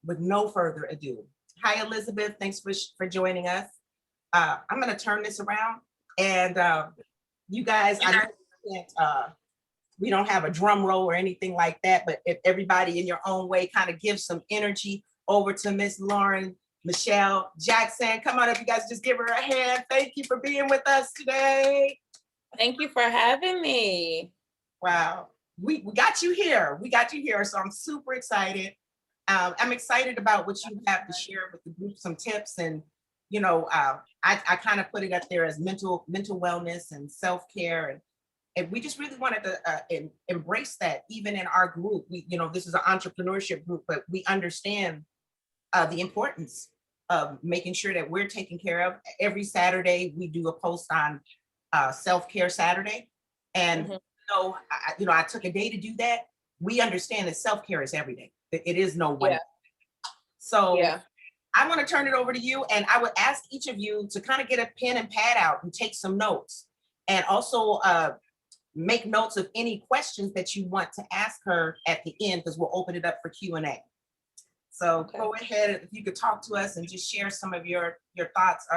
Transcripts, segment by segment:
with no further ado. Hi, Elizabeth. Thanks for joining us. I'm going to turn this around, and you guys, I know we don't have a drum roll or anything like that, but if everybody in your own way kind of gives some energy over to Miss Lauren Michelle Jackson. Come on up, you guys, just give her a hand. Thank you for being with us today. Thank you for having me. Wow, we got you here. We got you here, so I'm super excited. I'm excited about what you have to share with the group, some tips, and you know, I kind of put it up there as mental wellness and self-care, and we just really wanted to embrace that even in our group. We, you know, this is an entrepreneurship group, but we understand the importance of making sure that we're taken care of. Every Saturday, we do a post on Self-Care Saturday. And, I took a day to do that. We understand that self-care is every day. It is no one. Yeah. So I want to turn it over to you. And I would ask each of you to kind of get a pen and pad out and take some notes. And also make notes of any questions that you want to ask her at the end, because we'll open it up for Q&A. So go ahead, if you could talk to us and just share some of your thoughts.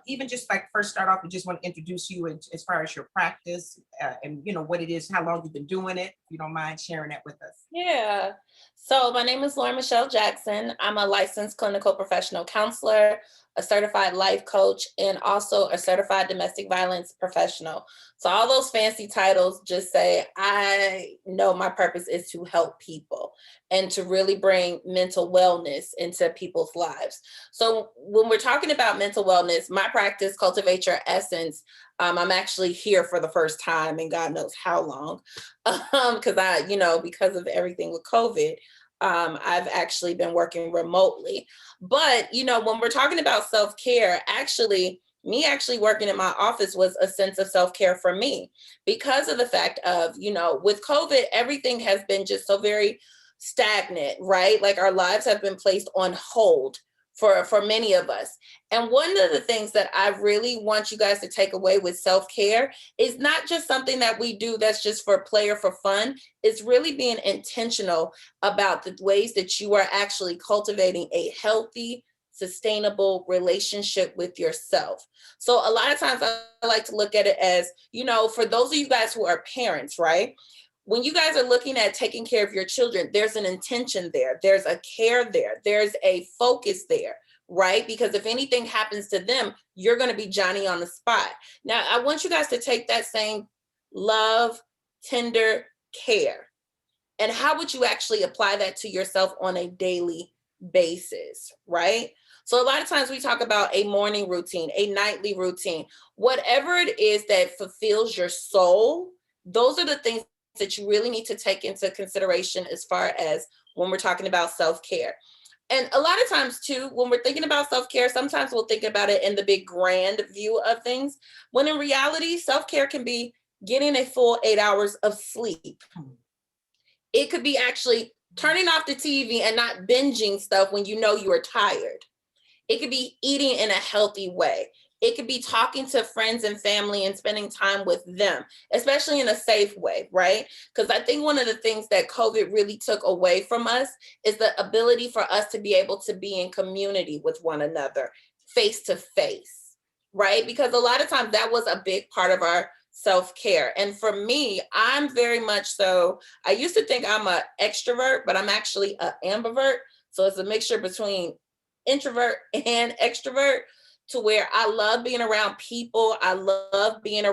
Even just like first start off, we just want to introduce you as far as your practice and you know what it is, how long you've been doing it. If you don't mind sharing that with us. Yeah. So my name is Lauren Michelle Jackson. I'm a licensed clinical professional counselor, a certified life coach, and also a certified domestic violence professional. So all those fancy titles just say, I know my purpose is to help people and to really bring mental wellness into people's lives. So when we're talking about mental wellness, my practice, Cultivate Your Essence, I'm actually here for the first time in God knows how long, because of everything with COVID, I've actually been working remotely. But, when we're talking about self-care, me actually working in my office was a sense of self-care for me because of the fact of, with COVID, everything has been just so very stagnant, right? Like our lives have been placed on hold for many of us. And one of the things that I really want you guys to take away with self-care is not just something that we do that's just for play or for fun. It's really being intentional about the ways that you are actually cultivating a healthy, sustainable relationship with yourself. So a lot of times I like to look at it as, for those of you guys who are parents, right? When you guys are looking at taking care of your children, there's an intention there. There's a care there. There's a focus there, right? Because if anything happens to them, you're going to be Johnny on the spot. Now, I want you guys to take that same love, tender care, and how would you actually apply that to yourself on a daily basis, right? So a lot of times we talk about a morning routine, a nightly routine, whatever it is that fulfills your soul. Those are the things that you really need to take into consideration as far as when we're talking about self-care. And a lot of times too, when we're thinking about self-care, sometimes we'll think about it in the big grand view of things, when in reality, self-care can be getting a full 8 hours of sleep. It could be actually turning off the TV and not binging stuff when you know you are tired. It could be eating in a healthy way. It could be talking to friends and family and spending time with them, especially in a safe way, right? Because I think one of the things that COVID really took away from us is the ability for us to be able to be in community with one another, face to face, right? Because a lot of times that was a big part of our self-care. And for me, I'm very much so, I used to think I'm an extrovert, but I'm actually an ambivert. So it's a mixture between introvert and extrovert, to where I love being around people. I love being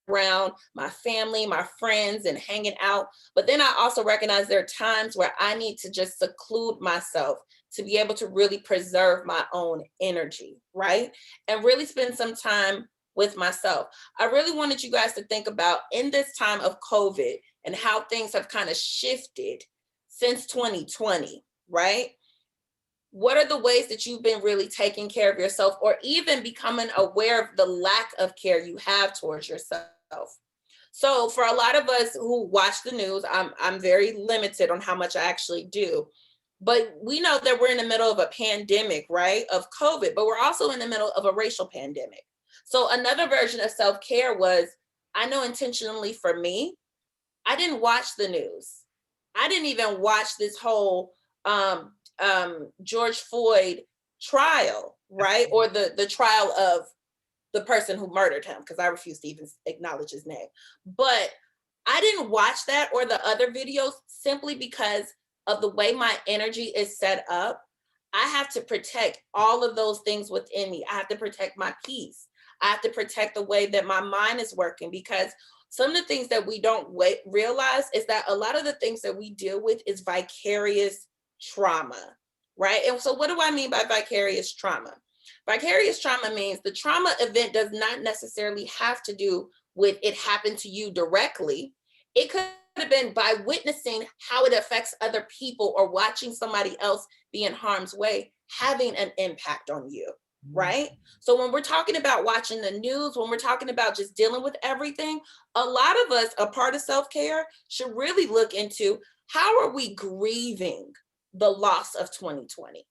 around my family, my friends, and hanging out. But then I also recognize there are times where I need to just seclude myself to be able to really preserve my own energy, right? And really spend some time with myself. I really wanted you guys to think about in this time of COVID and how things have kind of shifted since 2020, right? What are the ways that you've been really taking care of yourself, or even becoming aware of the lack of care you have towards yourself? So for a lot of us who watch the news, I'm very limited on how much I actually do. But we know that we're in the middle of a pandemic, right, of COVID, but we're also in the middle of a racial pandemic. So another version of self-care was, I know intentionally for me, I didn't watch the news. I didn't even watch this whole George Floyd trial, right? Or the trial of the person who murdered him, because I refuse to even acknowledge his name. But I didn't watch that or the other videos simply because of the way my energy is set up. I have to protect all of those things within me. I have to protect my peace. I have to protect the way that my mind is working, because some of the things that we don't realize is that a lot of the things that we deal with is vicarious trauma, right? And so what do I mean by vicarious trauma? Vicarious trauma means the trauma event does not necessarily have to do with it happened to you directly. It could have been by witnessing how it affects other people or watching somebody else be in harm's way, having an impact on you, right? So when we're talking about watching the news, when we're talking about just dealing with everything, a lot of us, a part of self-care, should really look into how are we grieving the loss of 2020,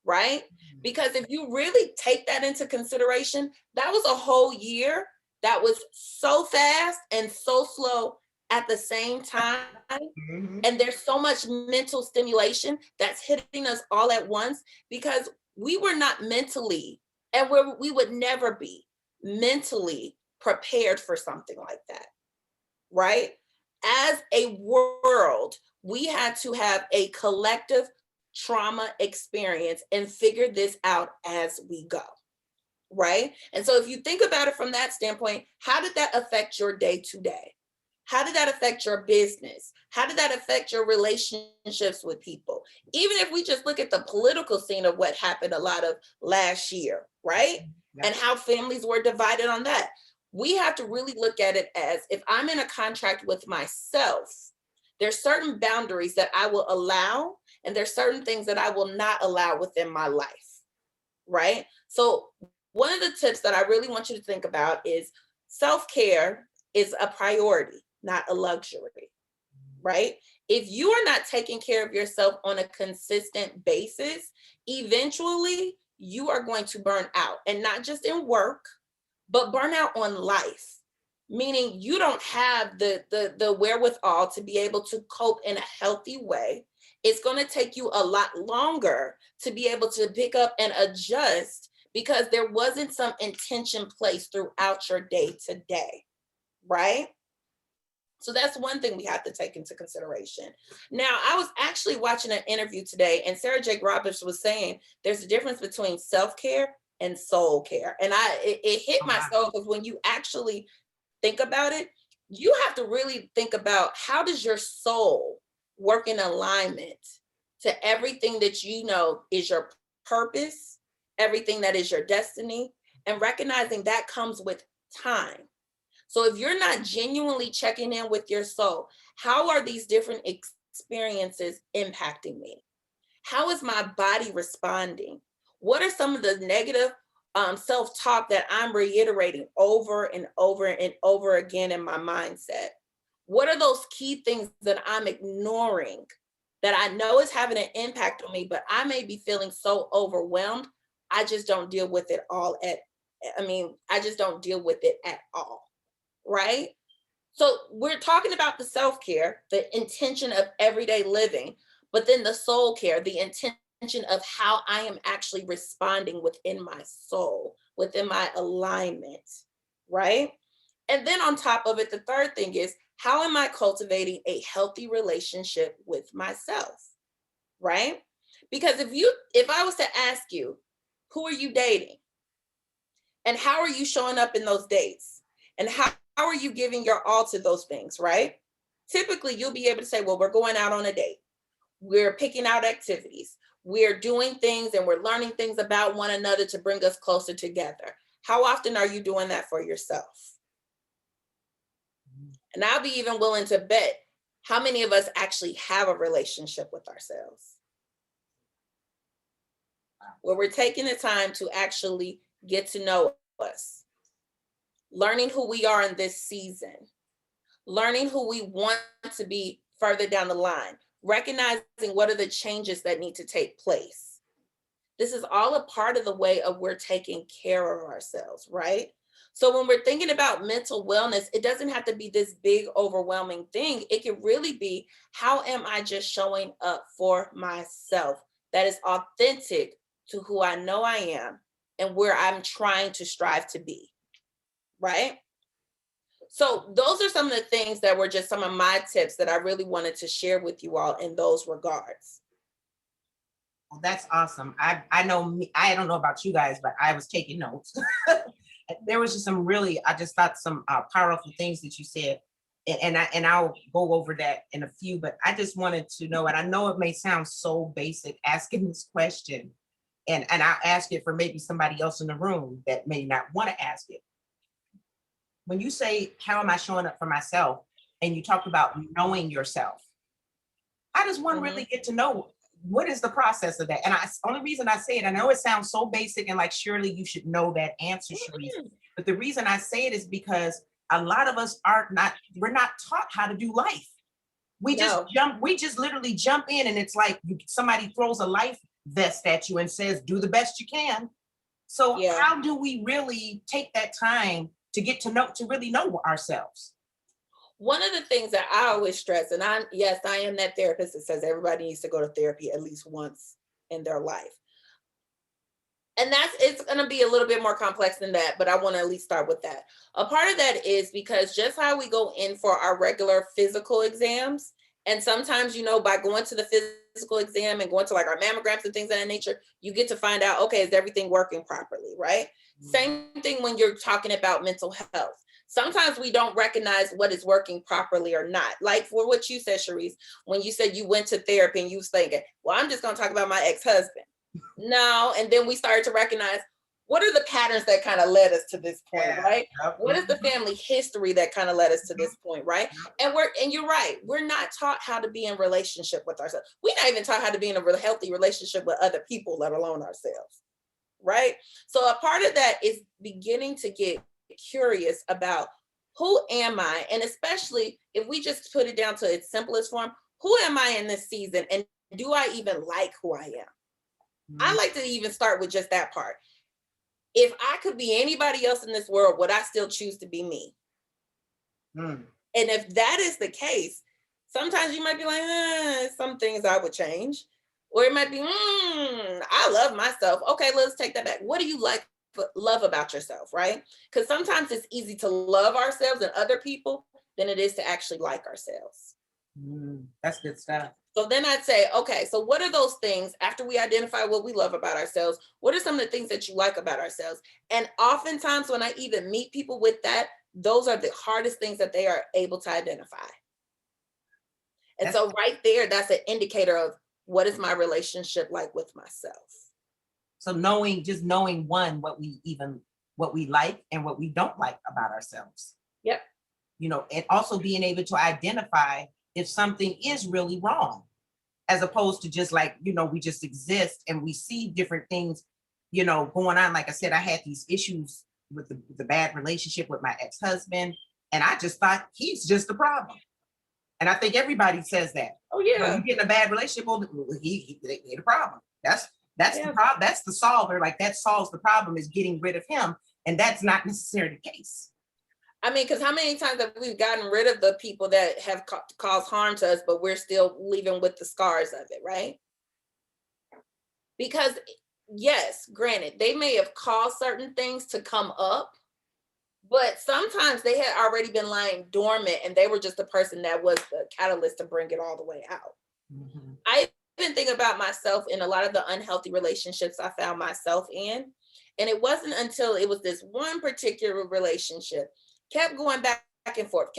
right? Because if you really take that into consideration, that was a whole year that was so fast and so slow at the same time. Mhm. And there's so much mental stimulation that's hitting us all at once, because we were not mentally, and we would never be mentally prepared for something like that, right? As a world, we had to have a collective trauma experience and figure this out as we go, right? And so if you think about it from that standpoint, how did that affect your day to day? How did that affect your business? How did that affect your relationships with people? Even if we just look at the political scene of what happened a lot of last year, right? Yeah. And how families were divided on that. We have to really look at it as, if I'm in a contract with myself, there's certain boundaries that I will allow, and there's certain things that I will not allow within my life, right? So one of the tips that I really want you to think about is self-care is a priority, not a luxury, right? If you are not taking care of yourself on a consistent basis, eventually you are going to burn out, and not just in work, but burn out on life. Meaning you don't have the wherewithal to be able to cope in a healthy way. It's going to take you a lot longer to be able to pick up and adjust, because there wasn't some intention placed throughout your day to day, right? So that's one thing we have to take into consideration. Now, I was actually watching an interview today, and Sarah Jake Roberts was saying there's a difference between self-care and soul care. And it hit my soul, because when you actually think about it, you have to really think about, how does your soul work in alignment to everything that you know is your purpose, everything that is your destiny, and recognizing that comes with time. So if you're not genuinely checking in with your soul, how are these different experiences impacting me? How is my body responding? What are some of the negative self-talk that I'm reiterating over and over and over again in my mindset? What are those key things that I'm ignoring that I know is having an impact on me, but I may be feeling so overwhelmed, I just don't deal with it I just don't deal with it at all, right? So we're talking about the self-care, the intention of everyday living, but then the soul care, the intention of how I am actually responding within my soul, within my alignment, right? And then on top of it, the third thing is, how am I cultivating a healthy relationship with myself, right? Because if I was to ask you, who are you dating? And how are you showing up in those dates? And how are you giving your all to those things, right? Typically, you'll be able to say, well, we're going out on a date. We're picking out activities. We're doing things and we're learning things about one another to bring us closer together. How often are you doing that for yourself? And I'll be even willing to bet how many of us actually have a relationship with ourselves, where we're taking the time to actually get to know us, learning who we are in this season, learning who we want to be further down the line, recognizing what are the changes that need to take place. This is all a part of the way of we're taking care of ourselves, right? So when we're thinking about mental wellness, it doesn't have to be this big, overwhelming thing. It can really be, how am I just showing up for myself that is authentic to who I know I am and where I'm trying to strive to be, right? So those are some of the things that were just some of my tips that I really wanted to share with you all in those regards. Well, that's awesome. I know me, I don't know about you guys, but I was taking notes. There was just some really, I just thought some powerful things that you said. I'll go over that in a few, but I just wanted to know, and I know it may sound so basic asking this question, and I'll ask it for maybe somebody else in the room that may not want to ask it. When you say, how am I showing up for myself? And you talked about knowing yourself, how does one really get to know what is the process of that? And only reason I say it, I know it sounds so basic and like surely you should know that answer, Cherise. But the reason I say it is because a lot of us we're not taught how to do life. We just literally jump in, and it's like somebody throws a life vest at you and says, do the best you can. So how do we really take that time to get to really know ourselves? One of the things that I always stress, and I am that therapist that says everybody needs to go to therapy at least once in their life. And it's going to be a little bit more complex than that, but I want to at least start with that. A part of that is because just how we go in for our regular physical exams, and sometimes, by going to the physical exam and going to like our mammograms and things of that nature, you get to find out, okay, is everything working properly, right? Mm-hmm. Same thing when you're talking about mental health. Sometimes we don't recognize what is working properly or not. Like for what you said, Cherise, when you said you went to therapy and you was thinking, well, I'm just going to talk about my ex-husband. No. And then we started to recognize, what are the patterns that kind of led us to this point, right? What is the family history that kind of led us to this point, right? And you're right. We're not taught how to be in relationship with ourselves. We're not even taught how to be in a healthy relationship with other people, let alone ourselves, right? So a part of that is beginning to get curious about who am I? And especially if we just put it down to its simplest form, who am I in this season? And do I even like who I am? Mm-hmm. I like to even start with just that part. If I could be anybody else in this world, would I still choose to be me? Mm. And if that is the case, sometimes you might be like, some things I would change. Or it might be, I love myself. Okay, let's take that back. What do you love about yourself, right? Because sometimes it's easy to love ourselves and other people than it is to actually like ourselves. That's good stuff. So then I'd say, okay, so what are those things after we identify what we love about ourselves? What are some of the things that you like about ourselves? And oftentimes when I even meet people with that, those are the hardest things that they are able to identify. And so right there, that's an indicator of what is my relationship like with myself. So just knowing one, what we like and what we don't like about ourselves. Yep. And also being able to identify if something is really wrong, as opposed to just like, we just exist and we see different things, going on. Like I said, I had these issues with the bad relationship with my ex-husband, and I just thought he's just the problem. And I think everybody says that. Oh yeah. You get in a bad relationship, well, he the problem. That's the problem. That's the solver. Like that solves the problem, is getting rid of him. And that's not necessarily the case. I mean, because how many times have we gotten rid of the people that have caused harm to us, but we're still leaving with the scars of it, right? Because yes, granted, they may have caused certain things to come up, but sometimes they had already been lying dormant and they were just the person that was the catalyst to bring it all the way out. Mm-hmm. I even think about myself in a lot of the unhealthy relationships I found myself in. And it wasn't until it was this one particular relationship kept going back and forth.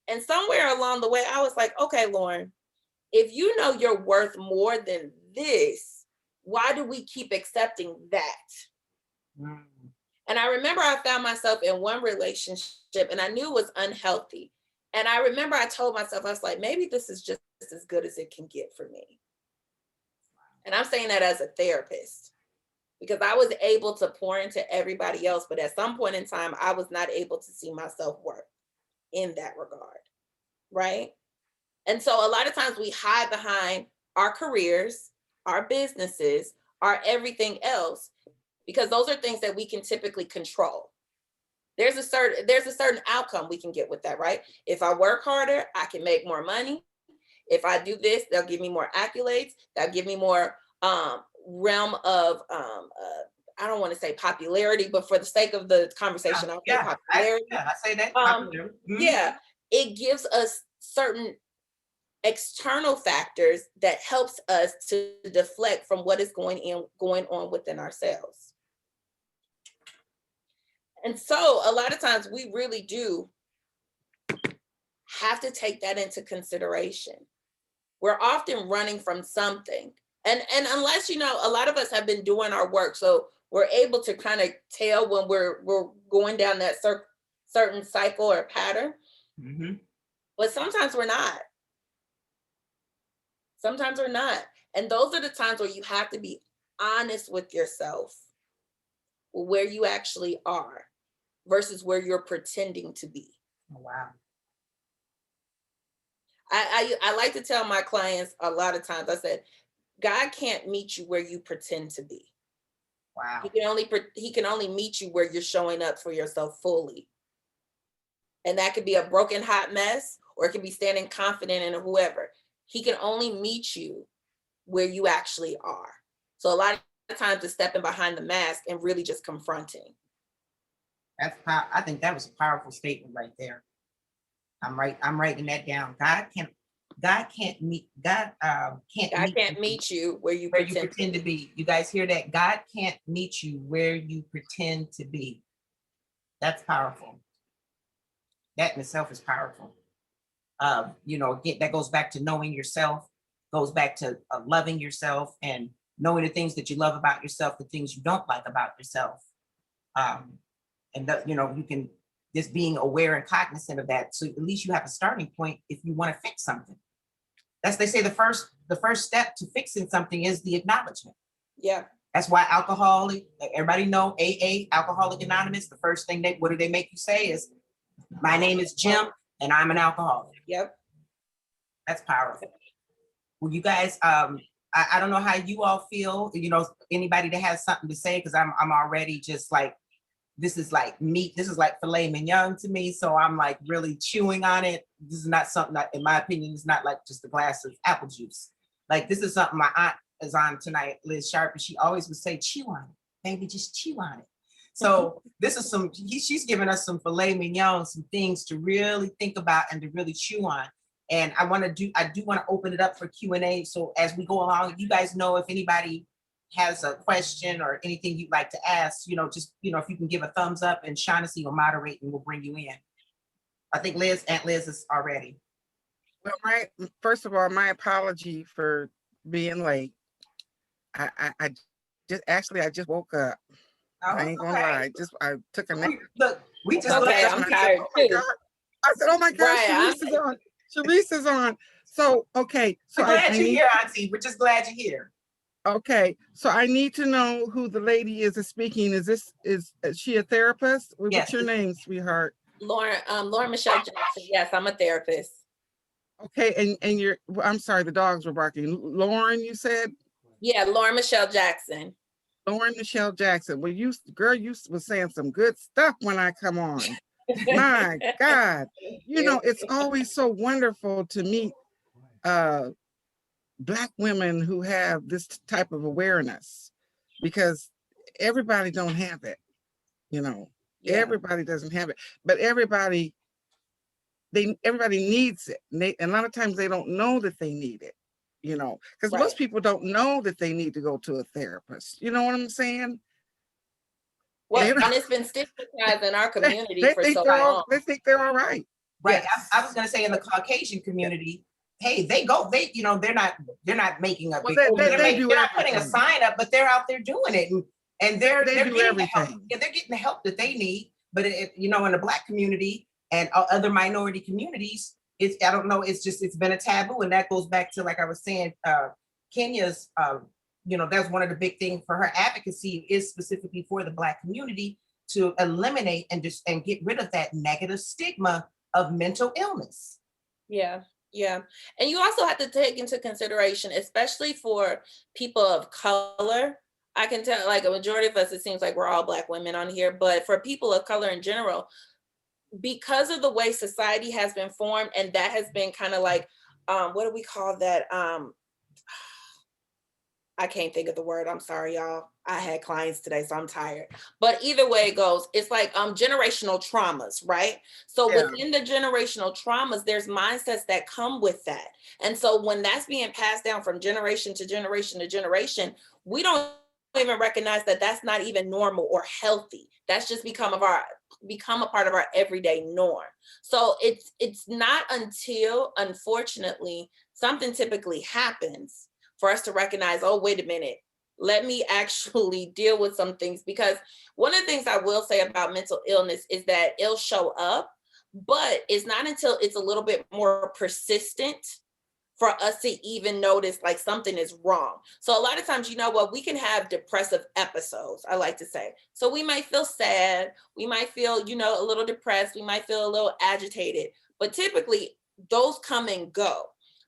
And somewhere along the way, I was like, okay, Lauren, if you know you're worth more than this, why do we keep accepting that? Mm. And I remember I found myself in one relationship and I knew it was unhealthy. And I remember I told myself, I was like, maybe this is just as good as it can get for me. And I'm saying that as a therapist, because I was able to pour into everybody else. But at some point in time, I was not able to see my self-worth in that regard, right? And so a lot of times we hide behind our careers, our businesses, our everything else, because those are things that we can typically control. There's a certain outcome we can get with that, right? If I work harder, I can make more money. If I do this, they'll give me more accolades. They'll give me more realm of I don't want to say popularity, but for the sake of the conversation, I'll say popularity. I say that. Popular. Yeah, it gives us certain external factors that helps us to deflect from what is going on within ourselves. And so a lot of times we really do have to take that into consideration. We're often running from something. And unless, a lot of us have been doing our work, so we're able to kind of tell when we're going down that certain cycle or pattern. Mm-hmm. But sometimes we're not. Sometimes we're not. And those are the times where you have to be honest with yourself, where you actually are versus where you're pretending to be. Oh, wow. I like to tell my clients a lot of times, I said, God can't meet you where you pretend to be. Wow. He can only meet you where you're showing up for yourself fully. And that could be a broken hot mess, or it could be standing confident in whoever. He can only meet you where you actually are. So a lot of times it's stepping behind the mask and really just confronting. I think that was a powerful statement right there. I'm writing that down. God can't meet you where you pretend to be. You guys hear that? God can't meet you where you pretend to be. That's powerful. That in itself is powerful. Again, that goes back to knowing yourself, goes back to loving yourself and knowing the things that you love about yourself, the things you don't like about yourself. You can just being aware and cognizant of that. So at least you have a starting point if you want to fix something. They say the first step to fixing something is the acknowledgement. Yeah. That's why everybody know AA, Alcoholic Anonymous, the first thing what do they make you say is, my name is Jim and I'm an alcoholic. Yep. That's powerful. Well, you guys, I don't know how you all feel, anybody that has something to say, because I'm already just like, this is like meat. This is like filet mignon to me. So I'm like really chewing on it. This is not something that, in my opinion, is not like just a glass of apple juice. Like this is something my aunt is on tonight, Liz Sharp, and she always would say, chew on it, baby, just chew on it. So this is she's giving us some filet mignon, some things to really think about and to really chew on. And I do want to open it up for Q&A. So as we go along, you guys know if anybody has a question or anything you'd like to ask, if you can give a thumbs up, and Shaughnessy will moderate and we'll bring you in. I think Aunt Liz is already. Well, first of all, my apology for being late. I just woke up. Oh, I ain't gonna lie. I took a nap. Look, we just I'm tired too. I said, oh my God, Right, Cherise is on. Cherise is on. So, okay. So we're glad you're here, Auntie. We're just glad you're here. Okay, so I need to know who the lady is speaking. Is she a therapist? What's Yes. your name, sweetheart? Lauren Michelle Jackson. Yes, I'm a therapist. Okay, and I'm sorry, the dogs were barking. Lauren, you said? Yeah, Lauren Michelle Jackson. Lauren Michelle Jackson. Well, you was saying some good stuff when I come on. My God. It's always so wonderful to meet Black women who have this type of awareness, because everybody don't have it, Yeah. Everybody doesn't have it, but everybody needs it. And a lot of times they don't know that they need it, because most people don't know that they need to go to a therapist. You know what I'm saying? Well, and it's been stigmatized in our community for so long. They think they're all right. Right. Yes. I was going to say in the Caucasian community, hey, they're not making a big, they're not putting a sign up, but they're out there doing it. And they're getting the help. Yeah, they're getting the help that they need. But in the Black community and other minority communities, I don't know, it's been a taboo. And that goes back to, like I was saying, Kenya's, that's one of the big things for her advocacy is specifically for the Black community to eliminate and get rid of that negative stigma of mental illness. Yeah. Yeah. And you also have to take into consideration, especially for people of color. I can tell, like a majority of us, it seems like we're all Black women on here, but for people of color in general, because of the way society has been formed, and that has been kind of like what do we call that? I can't think of the word. I'm sorry, y'all. I had clients today, so I'm tired. But either way it goes, it's like generational traumas, right? So Yeah. within the generational traumas, there's mindsets that come with that. And so when that's being passed down from generation to generation to generation, we don't even recognize that that's not even normal or healthy. That's just become a part of our everyday norm. So it's not until, unfortunately, something typically happens for us to recognize, oh, wait a minute, let me actually deal with some things. Because one of the things I will say about mental illness is that it'll show up, but it's not until it's a little bit more persistent for us to even notice like something is wrong. So a lot of times, you know what, we can have depressive episodes, I like to say. So we might feel sad, we might feel, you know, a little depressed, we might feel a little agitated, but typically those come and go.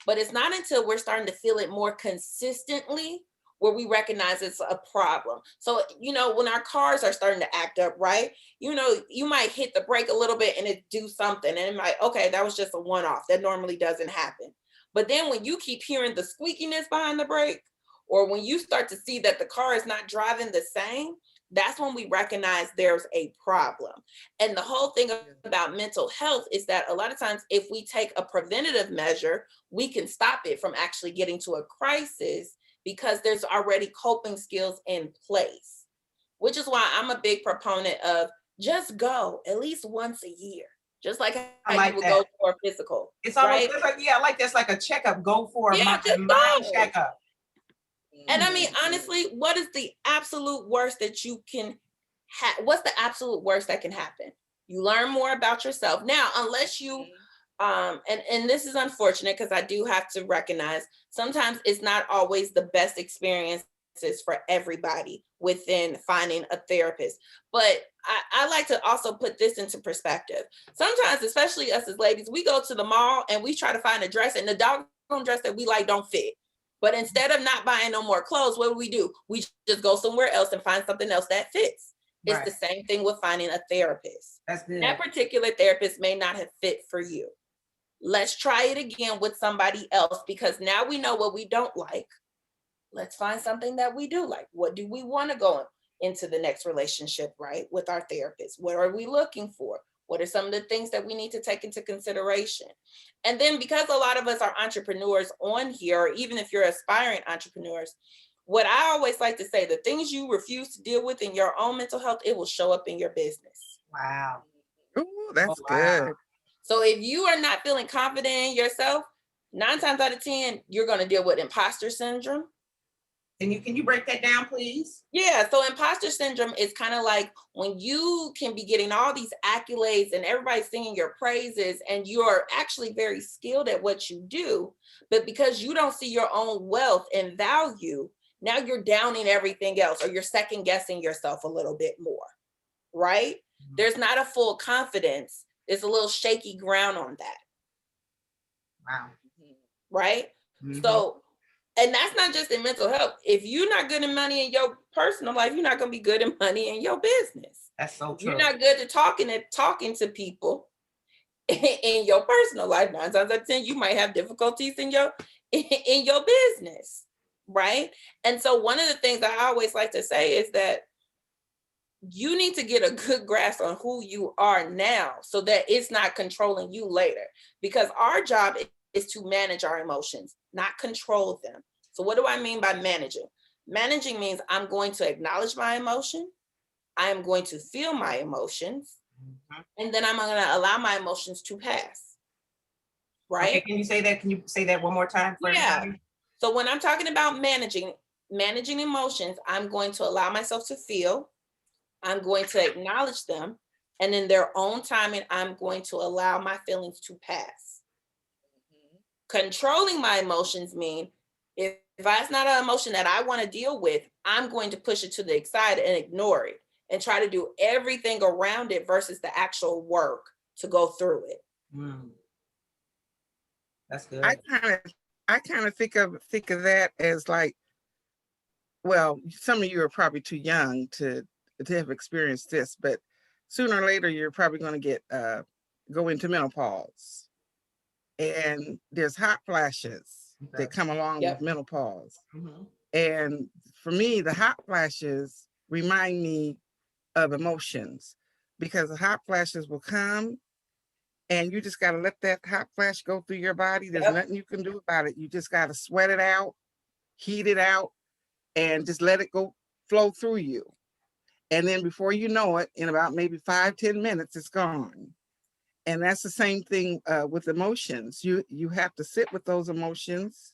But it's not until we're starting to feel it more consistently where we recognize it's a problem. So, you know, when our cars are starting to act up, right? You know, you might hit the brake a little bit and it do something. And it might, okay, that was just a one-off. That normally doesn't happen. But then when you keep hearing the squeakiness behind the brake, or when you start to see that the car is not driving the same, that's when we recognize there's a problem. And the whole thing about mental health is that a lot of times, if we take a preventative measure, we can stop it from actually getting to a crisis because there's already coping skills in place, which is why I'm a big proponent of just go at least once a year, just like how like you would that. go for a physical. It's almost right? like, yeah, I like that's like a checkup. Go for Yeah, a just mind go. checkup. And I mean, honestly, what is the absolute worst that you can have? What's the absolute worst that can happen? You learn more about yourself. Now, unless you, and this is unfortunate because I do have to recognize sometimes it's not always the best experiences for everybody within finding a therapist. But I like to also put this into perspective. Sometimes, especially us as ladies, we go to the mall and we try to find a dress and the doggone dress that we like don't fit. But instead of not buying no more clothes, what do? We just go somewhere else and find something else that fits. It's Right. the same thing with finding a therapist. That's good. That particular therapist may not have fit for you. Let's try it again with somebody else because now we know what we don't like. Let's find something that we do like. What do we want to go into the next relationship, right? With our therapist. What are we looking for? What are some of the things that we need to take into consideration? And then because a lot of us are entrepreneurs on here, or even if you're aspiring entrepreneurs, what I always like to say, the things you refuse to deal with in your own mental health, it will show up in your business. Wow. Ooh, that's Oh, wow. good. So if you are not feeling confident in yourself, 9 times out of 10, you're going to deal with imposter syndrome. Can you break that down, please? Yeah, so imposter syndrome is kind of like when you can be getting all these accolades and everybody's singing your praises and you're actually very skilled at what you do, but because you don't see your own wealth and value, now you're downing everything else or you're second guessing yourself a little bit more, right? Mhm. There's not a full confidence. There's a little shaky ground on that, Wow. right? Mhm. So, and that's not just in mental health. If you're not good in money in your personal life, you're not going to be good in money in your business. That's so true. You're not good at talking to people in your personal life. 9 times out of 10, you might have difficulties in your business, right? And so one of the things I always like to say is that you need to get a good grasp on who you are now so that it's not controlling you later. Because our job is to manage our emotions, not control them. So what do I mean by managing? Managing means I'm going to acknowledge my emotion. I'm going to feel my emotions. Mhm. And then I'm going to allow my emotions to pass. Right? Okay, can you say that? Can you say that one more time for everybody? So when I'm talking about managing emotions, I'm going to allow myself to feel. I'm going to acknowledge them. And in their own timing, I'm going to allow my feelings to pass. Controlling my emotions mean if that's not an emotion that I want to deal with, I'm going to push it to the side and ignore it and try to do everything around it versus the actual work to go through it. Mm. That's good. I kind of think of that as like, well, some of you are probably too young to have experienced this, but sooner or later you're probably going to get go into menopause. and there's hot flashes Okay. that come along Yep. with menopause. Mhm. And for me, the hot flashes remind me of emotions, because the hot flashes will come and you just got to let that hot flash go through your body. There's Yep. nothing you can do about it. You just got to sweat it out, heat it out, and just let it go flow through you. And then before you know it, in about maybe 5-10 minutes, it's gone. And that's the same thing with emotions. You have to sit with those emotions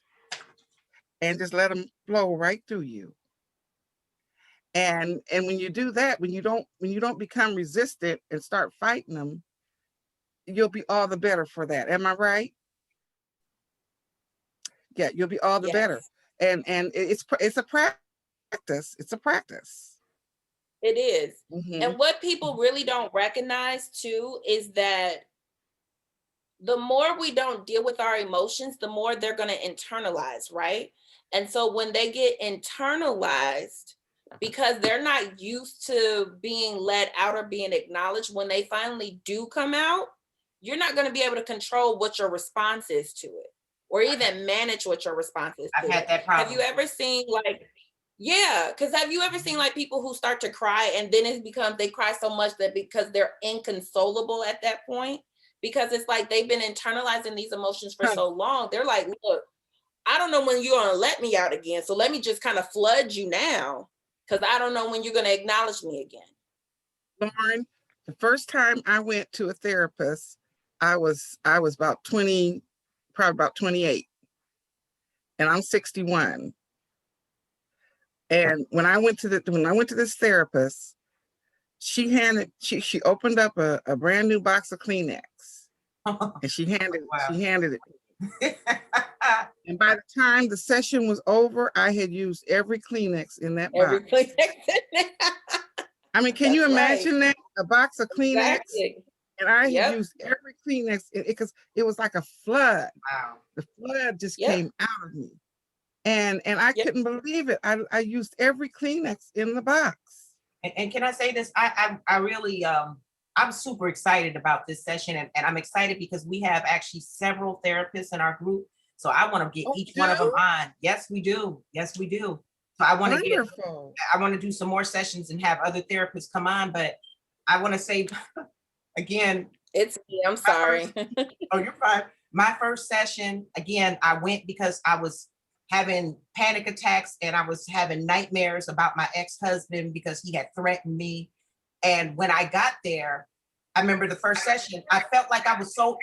and just let them flow right through you. And when you do that, when you don't become resistant and start fighting them, you'll be all the better for that. Am I right? Yeah, you'll be all the better. Yes, And it's a practice. It's a practice. it is. Mhm. And what people really don't recognize too is that the more we don't deal with our emotions, the more they're going to internalize, right? And so when they get internalized, because they're not used to being let out or being acknowledged, when they finally do come out, you're not going to be able to control what your response is to it, or even manage what your response is I've to had it. that Have you problem. ever seen like, yeah, because have you ever seen like people who start to cry and then it becomes they cry so much that because they're inconsolable at that point? Because it's like they've been internalizing these emotions for so long. They're like, look, I don't know when you're going to let me out again. So let me just kind of flood you now because I don't know when you're going to acknowledge me again. Lauren, the first time I went to a therapist, I was about 20, probably about 28, and I'm 61. And when I went to this therapist, she opened up a brand new box of Kleenex, and she handed it. And by the time the session was over, I had used every Kleenex in that box. Every place. I mean, can you That's right. imagine that? A box of Kleenex, Exactly. and I had Yep. used every Kleenex because it was like a flood. Wow. The flood just Yep. came out of me, and I Yep. couldn't believe it. I used every Kleenex in the box. And can I say this? I really I'm super excited about this session, and I'm excited because we have actually several therapists in our group. So I want to get Oh, each you one of them do? on. Yes, we do. Yes, we do. So Wonderful. I want to do some more sessions and have other therapists come on. But I want to say again, It's me. I'm my first, sorry. oh, you're fine. My first session, again, I went because I was having panic attacks and I was having nightmares about my ex-husband because he had threatened me. And when I got there, I remember the first session, I felt like I was so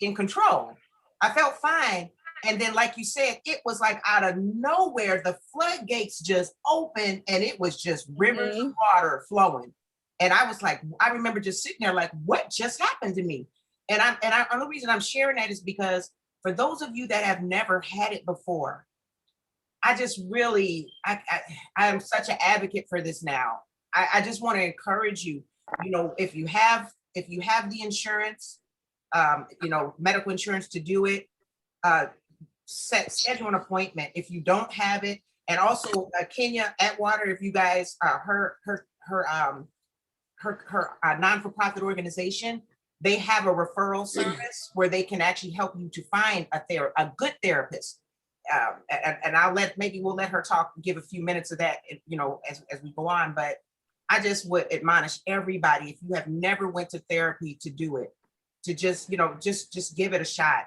in control. I felt fine. And then, like you said, it was like out of nowhere, the floodgates just opened and it was just rivers of Mhm. water flowing. And I was like, I remember just sitting there like, what just happened to me? The only reason I'm sharing that is because for those of you that have never had it before, I just really, I am such an advocate for this now. I just want to encourage you, if you have the insurance, medical insurance to do it, uh, schedule an appointment. If you don't have it, and also Kenya Atwater, if you guys, her non-for-profit organization, they have a referral service where they can actually help you to find a good therapist. And we'll let her talk, give a few minutes of that, as we go on. But I just would admonish everybody, if you have never went to therapy, to do it, to just give it a shot.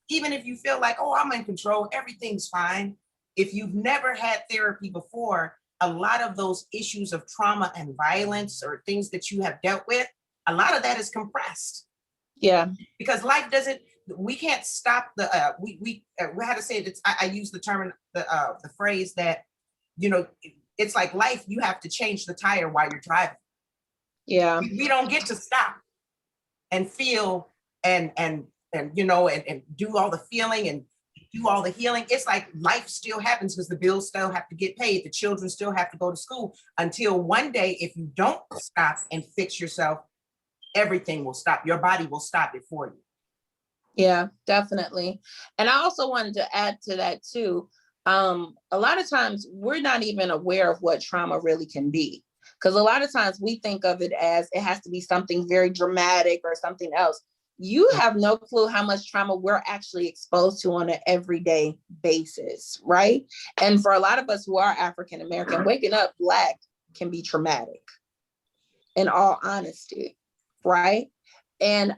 Even if you feel like, oh, I'm in control, everything's fine. If you've never had therapy before, a lot of those issues of trauma and violence or things that you have dealt with, a lot of that is compressed. Yeah. Because life doesn't, we can't stop we had to say it. I use the term, the phrase that, it's like life, you have to change the tire while you're driving. Yeah. We don't get to stop and feel and do all the feeling and do all the healing. It's like life still happens because the bills still have to get paid. The children still have to go to school until one day, if you don't stop and fix yourself, everything will stop. Your body will stop it for you. Yeah, definitely. And I also wanted to add to that too. A lot of times we're not even aware of what trauma really can be. Because a lot of times we think of it as it has to be something very dramatic or something else. you have no clue how much trauma we're actually exposed to on an everyday basis, right? And for a lot of us who are African American, waking up Black can be traumatic, in all honesty, right? And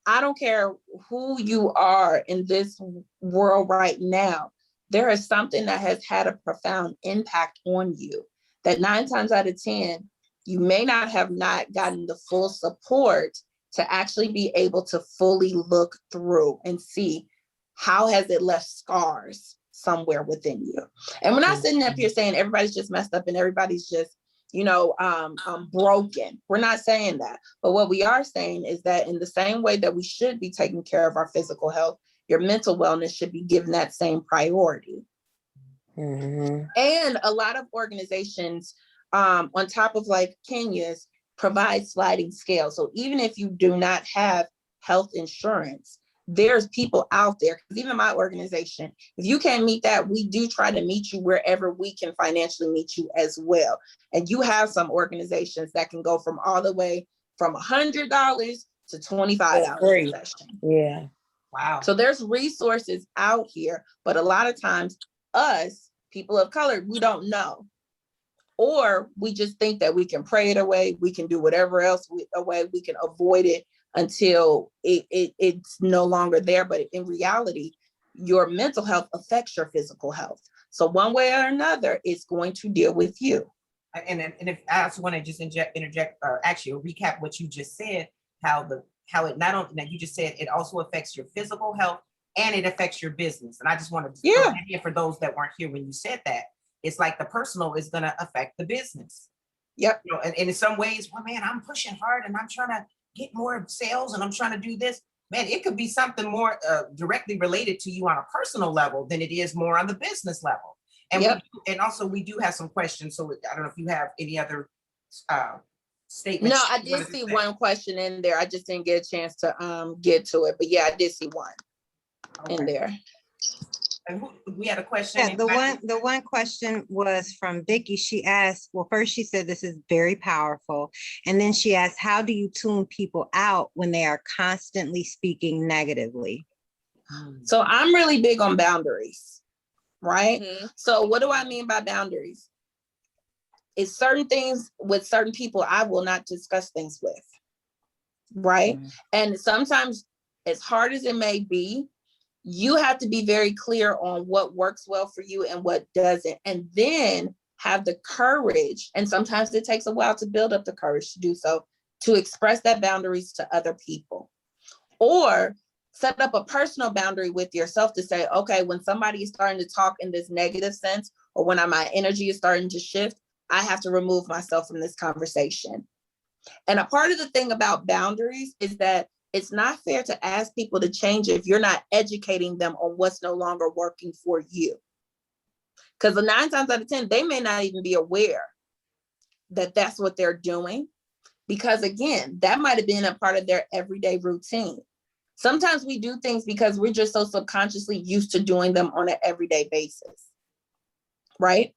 I don't care who you are in this world right now, there is something that has had a profound impact on you that 9 times out of 10, you may not have not gotten the full support to actually be able to fully look through and see how has it left scars somewhere within you. And we're not sitting up here saying everybody's just messed up and everybody's just, broken. We're not saying that. But what we are saying is that in the same way that we should be taking care of our physical health, your mental wellness should be given that same priority. Mm-hmm. And a lot of organizations, on top of like Kenya's, provide sliding scale. So even if you do not have health insurance, there's people out there, because even my organization, if you can't meet that, we do try to meet you wherever we can financially meet you as well. And you have some organizations that can go from all the way from $100 to $25 a session. Yeah. Wow. So there's resources out here, but a lot of times us, people of color, we don't know. Or we just think that we can pray it away. We can do whatever else away. We can avoid it until it's no longer there. But in reality, your mental health affects your physical health. So one way or another, it's going to deal with you. And if I also want to just interject or actually recap what you just said, how it not only that you just said it also affects your physical health and it affects your business. And I just wanted to throw that in for those that weren't here when you said that. It's like the personal is going to affect the business. Yep. And in some ways, well, man, I'm pushing hard and I'm trying to get more sales and I'm trying to do this. Man, it could be something more directly related to you on a personal level than it is more on the business level. And we do have some questions. So I don't know if you have any other statements. No, I did see one question in there. I just didn't get a chance to get to it. But yeah, I did see one in there. And we had a question. Yeah, the one question was from Vicky. She asked, well, first she said this is very powerful. And then she asked, how do you tune people out when they are constantly speaking negatively? So I'm really big on boundaries, right? Mm-hmm. So what do I mean by boundaries? It's certain things with certain people I will not discuss things with, right? Mm-hmm. And sometimes, as hard as it may be, you have to be very clear on what works well for you and what doesn't, and then have the courage, and sometimes it takes a while to build up the courage to do so, to express that boundaries to other people. Or set up a personal boundary with yourself to say, okay, when somebody is starting to talk in this negative sense, or when my energy is starting to shift, I have to remove myself from this conversation. And a part of the thing about boundaries is that it's not fair to ask people to change if you're not educating them on what's no longer working for you. Because 9 times out of 10, they may not even be aware that that's what they're doing. Because again, that might have been a part of their everyday routine. Sometimes we do things because we're just so subconsciously used to doing them on an everyday basis, right?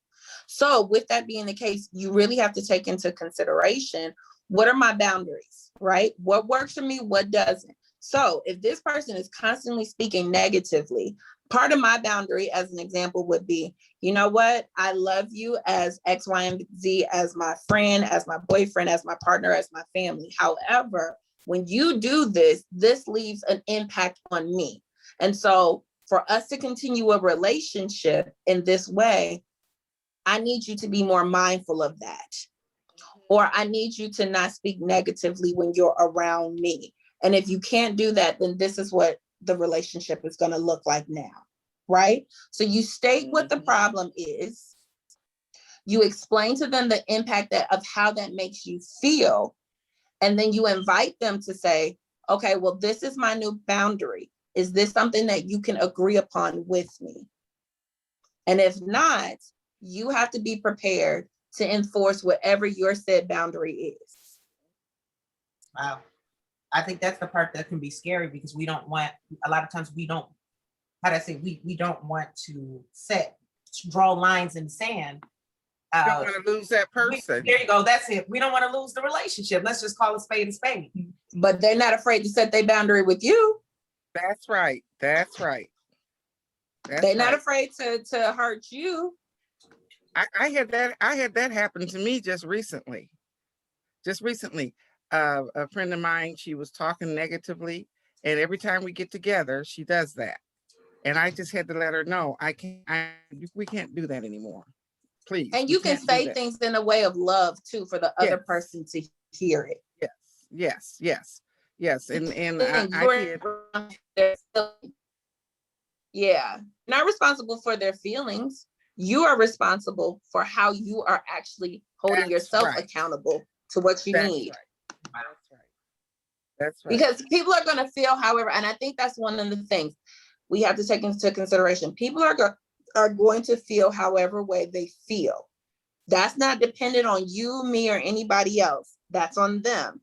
So with that being the case, you really have to take into consideration, what are my boundaries, right? What works for me, what doesn't? So if this person is constantly speaking negatively, part of my boundary, as an example, would be, you know what? I love you as X, Y, and Z, as my friend, as my boyfriend, as my partner, as my family. However, when you do this, this leaves an impact on me. And so for us to continue a relationship in this way, I need you to be more mindful of that. Or I need you to not speak negatively when you're around me. And if you can't do that, then this is what the relationship is going to look like now, right? So you state what the problem is. You explain to them the impact of how that makes you feel. And then you invite them to say, okay, well, this is my new boundary. Is this something that you can agree upon with me? And if not, you have to be prepared to enforce whatever your said boundary is. Wow. I think that's the part that can be scary, because we don't want, a lot of times we don't, we don't want to draw lines in the sand. You don't want to lose that person. There you go. That's it. We don't want to lose the relationship. Let's just call a spade a spade. but they're not afraid to set their boundary with you. That's right. That's right. They're not afraid to hurt you. I had that happen to me just recently. A friend of mine, she was talking negatively, and every time we get together, she does that. And I just had to let her know, we can't do that anymore. Please. And we you can can't do say that. things in a way of love too, for the other Yes. person to hear it. Yes. And I did. Yeah, not responsible for their feelings. You are responsible for how you are actually holding That's yourself right. accountable to what you That's need. right. That's right. Because people are going to feel however, and I think that's one of the things we have to take into consideration. People are going to feel however way they feel. That's not dependent on you, me, or anybody else. That's on them.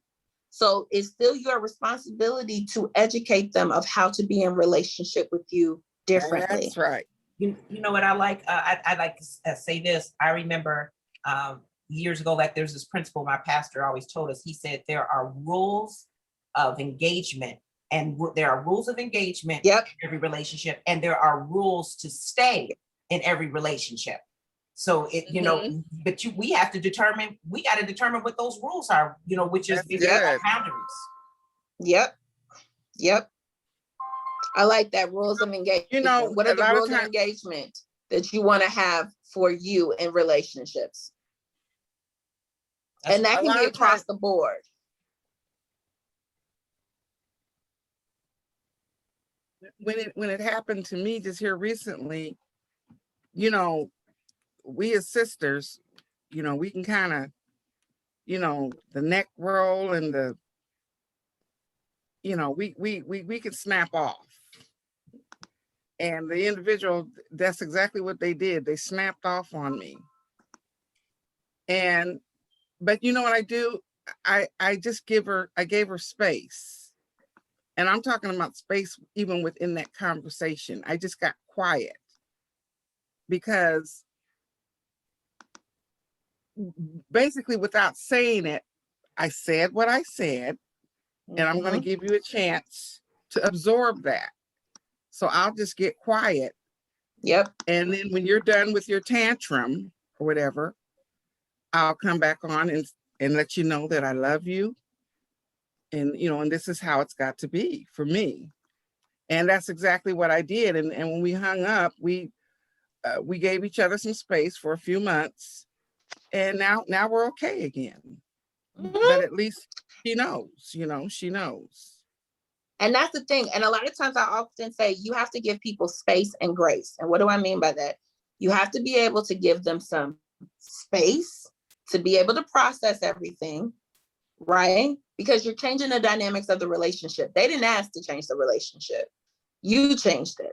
So it's still your responsibility to educate them of how to be in relationship with you differently. That's right. You know what I like? I like to say this. I remember years ago, like there's this principle my pastor always told us. He said there are rules of engagement, and there are rules of engagement in every relationship, and there are rules to stay in every relationship. So but we got to determine what those rules are, which is boundaries. Yep. I like that, rules of engagement. What are the rules of engagement that you want to have for you in relationships? And that can be across the board. When it happened to me just here recently, we as sisters, we can kind of, the neck roll and the, we can snap off. And the individual, that's exactly what they did. They snapped off on me. But you know what I do? I gave her space. And I'm talking about space even within that conversation. I just got quiet because basically without saying it, I said what I said, and I'm going to give you a chance to absorb that. So I'll just get quiet. Yep. And then when you're done with your tantrum or whatever, I'll come back on and let you know that I love you. And, and this is how it's got to be for me. And that's exactly what I did. And when we hung up, we gave each other some space for a few months. And now we're okay again. But at least she knows, she knows. And that's the thing. And a lot of times I often say you have to give people space and grace. And what do I mean by that? You have to be able to give them some space to be able to process everything, right? Because you're changing the dynamics of the relationship. They didn't ask to change the relationship. You changed it.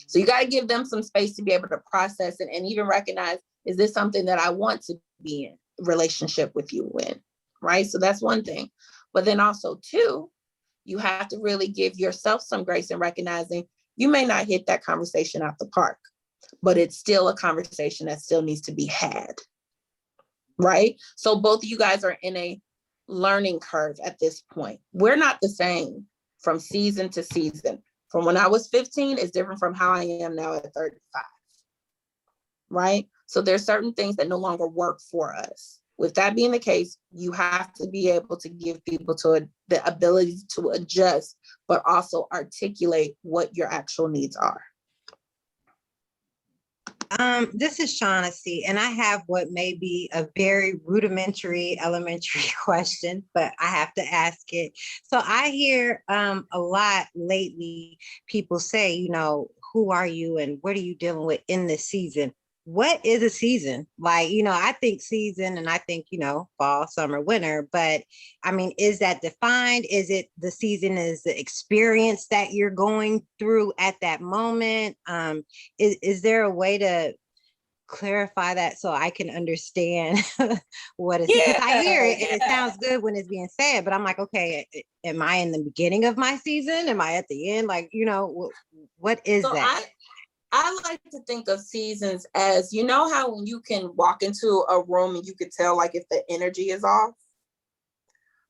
So you got to give them some space to be able to process it and even recognize, is this something that I want to be in relationship with you in, right? So that's one thing. But then also two, you have to really give yourself some grace in recognizing you may not hit that conversation out the park, but it's still a conversation that still needs to be had, right? So both of you guys are in a learning curve at this point. We're not the same from season to season. From when I was 15 is different from how I am now at 35, right? So there's certain things that no longer work for us. With that being the case, you have to be able to give people the ability to adjust, but also articulate what your actual needs are. This is Shaughnessy, and I have what may be a very rudimentary elementary question, but I have to ask it. So I hear a lot lately people say, who are you and what are you dealing with in this season? What is a season? Like, I think season and I think, fall, summer, winter, but I mean, is that defined? Is it the season is the experience that you're going through at that moment? Is there a way to clarify that so I can understand what it's, because I hear it and it sounds good when it's being said, but I'm like, okay, am I in the beginning of my season? Am I at the end? Like, what is that? I like to think of seasons as, how when you can walk into a room and you could tell like if the energy is off.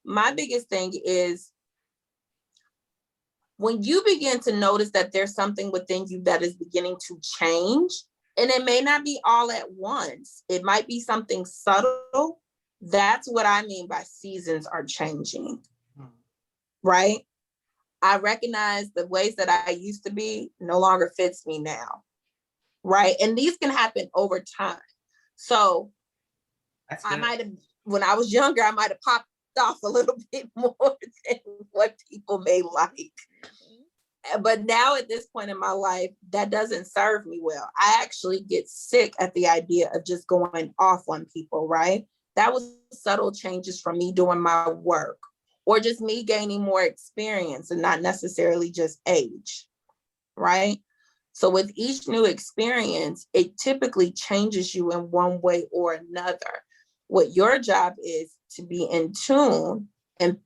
My biggest thing is When you begin to notice that there's something within you that is beginning to change, and it may not be all at once, it might be something subtle. That's what I mean by seasons are changing, right? I recognize the ways that I used to be no longer fits me now, right? And these can happen over time. So I might have, when I was younger, I might have popped off a little bit more than what people may like. But now at this point in my life, that doesn't serve me well. I actually get sick at the idea of just going off on people, right? That was subtle changes from me doing my work, or just me gaining more experience and not necessarily just age, right? So with each new experience, it typically changes you in one way or another. What your job is to be in tune and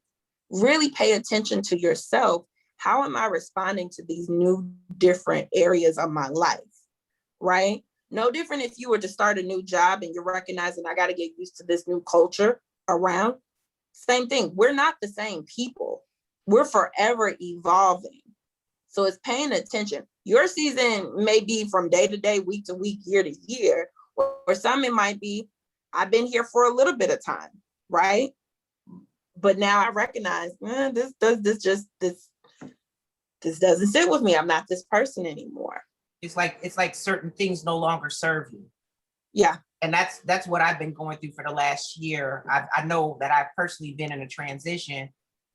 really pay attention to yourself. How am I responding to these new different areas of my life, right? No different if you were to start a new job and you're recognizing I got to get used to this new culture around. Same thing. We're not the same people. We're forever evolving. So it's paying attention. Your season may be from day to day, week to week, year to year, or some it might be, I've been here for a little bit of time, right? But now I recognize this doesn't sit with me. I'm not this person anymore. It's like certain things no longer serve you. Yeah. And that's what I've been going through for the last year. I know that I've personally been in a transition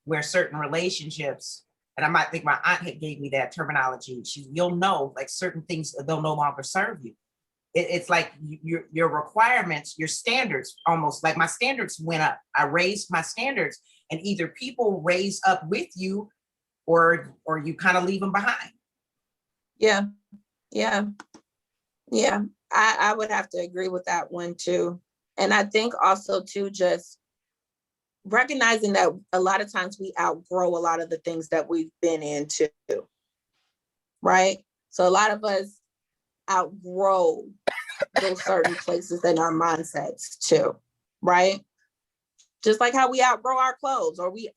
where certain relationships, and I might think my aunt had gave me that terminology. You'll know, like certain things, they'll no longer serve you. It's like your requirements, your standards, almost like my standards went up. I raised my standards, and either people raise up with you or you kind of leave them behind. Yeah. I would have to agree with that one too. And I think also too, just recognizing that a lot of times we outgrow a lot of the things that we've been into, right? So a lot of us outgrow those certain places in our mindsets too, right? Just like how we outgrow our clothes, or we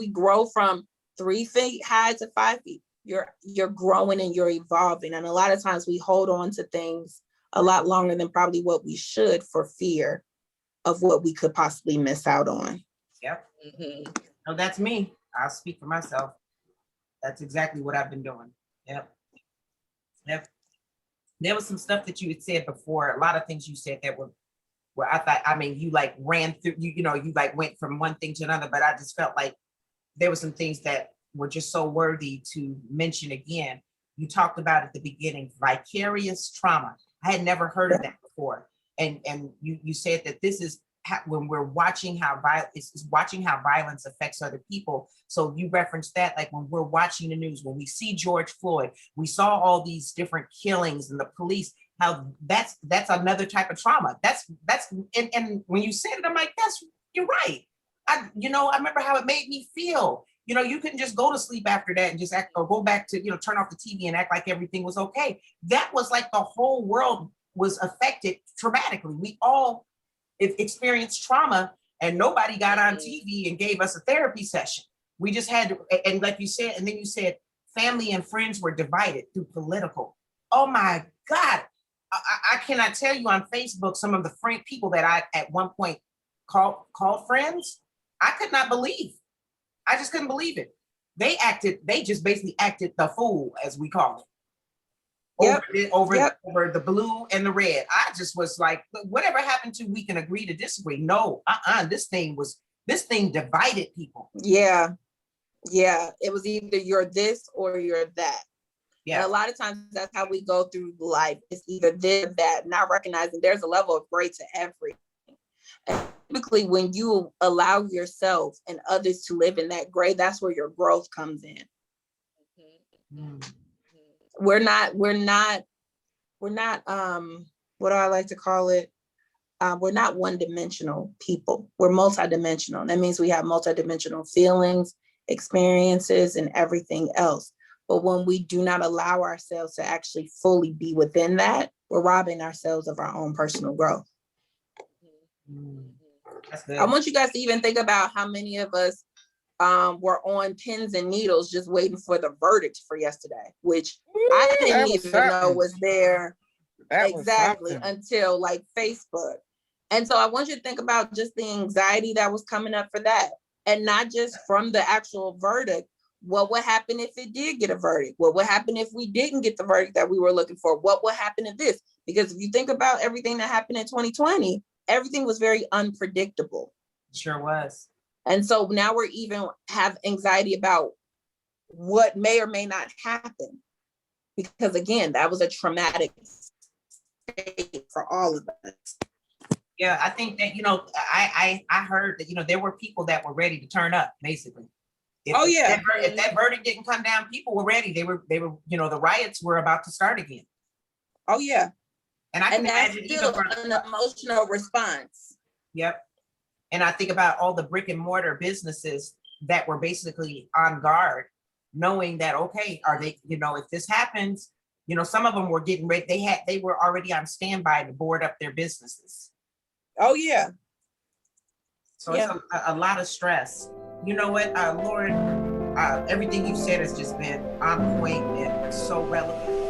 grow from 3 feet high to 5 feet. You're growing and you're evolving. And a lot of times we hold on to things a lot longer than probably what we should for fear of what we could possibly miss out on. Yep. Mm-hmm. No, that's me. I'll speak for myself. That's exactly what I've been doing. Yep. There was some stuff that you had said before, a lot of things you said that were where I thought, I mean, you like ran through, you like went from one thing to another, but I just felt like there were some things that were just so worthy to mention again. You talked about at the beginning, vicarious trauma. I had never heard of that before. And you said that this is when we're watching how violence affects other people. So you referenced that, like when we're watching the news, when we see George Floyd, we saw all these different killings and the police, how that's another type of trauma. That's and when you said it, I'm like, you're right. I remember how it made me feel. You couldn't just go to sleep after that and just act, or go back to, turn off the TV and act like everything was okay. That was like the whole world was affected traumatically. We all experienced trauma, and nobody got on TV and gave us a therapy session. We just had to, and like you said, and then you said family and friends were divided through political. Oh my God. I cannot tell you on Facebook, some of the people that I at one point called friends, I could not believe. I just couldn't believe it. They just basically acted the fool, as we call it. Over the blue and the red. I just was like, whatever happened to we can agree to disagree. No, this thing divided people. Yeah. It was either you're this or you're that. Yeah. And a lot of times that's how we go through life. It's either this or that, not recognizing there's a level of gray to everything. And typically when you allow yourself and others to live in that gray, that's where your growth comes in. Mm-hmm. We're not, what do I like to call it? We're not one-dimensional people. We're multidimensional. That means we have multidimensional feelings, experiences, and everything else. But when we do not allow ourselves to actually fully be within that, we're robbing ourselves of our own personal growth. I want you guys to even think about how many of us were on pins and needles just waiting for the verdict for yesterday, which I That didn't was even know something. was there That was exactly something. until like Facebook. And so I want you to think about just the anxiety that was coming up for that. And not just from the actual verdict. What would happen if it did get a verdict? What would happen if we didn't get the verdict that we were looking for? What would happen if this? Because if you think about everything that happened in 2020, everything was very unpredictable. Sure was. And so now we're even have anxiety about what may or may not happen. Because again, that was a traumatic state for all of us. Yeah, I think that, I heard that, there were people that were ready to turn up, basically. If that verdict didn't come down, people were ready. They were, the riots were about to start again. Oh yeah. And I can that's imagine still even an emotional response. Yep. And I think about all the brick and mortar businesses that were basically on guard, knowing that, okay, are they, if this happens, some of them were getting ready. They were already on standby to board up their businesses. Oh yeah. So it's a lot of stress. You know what, Lauren, everything you said has just been on point and so relevant.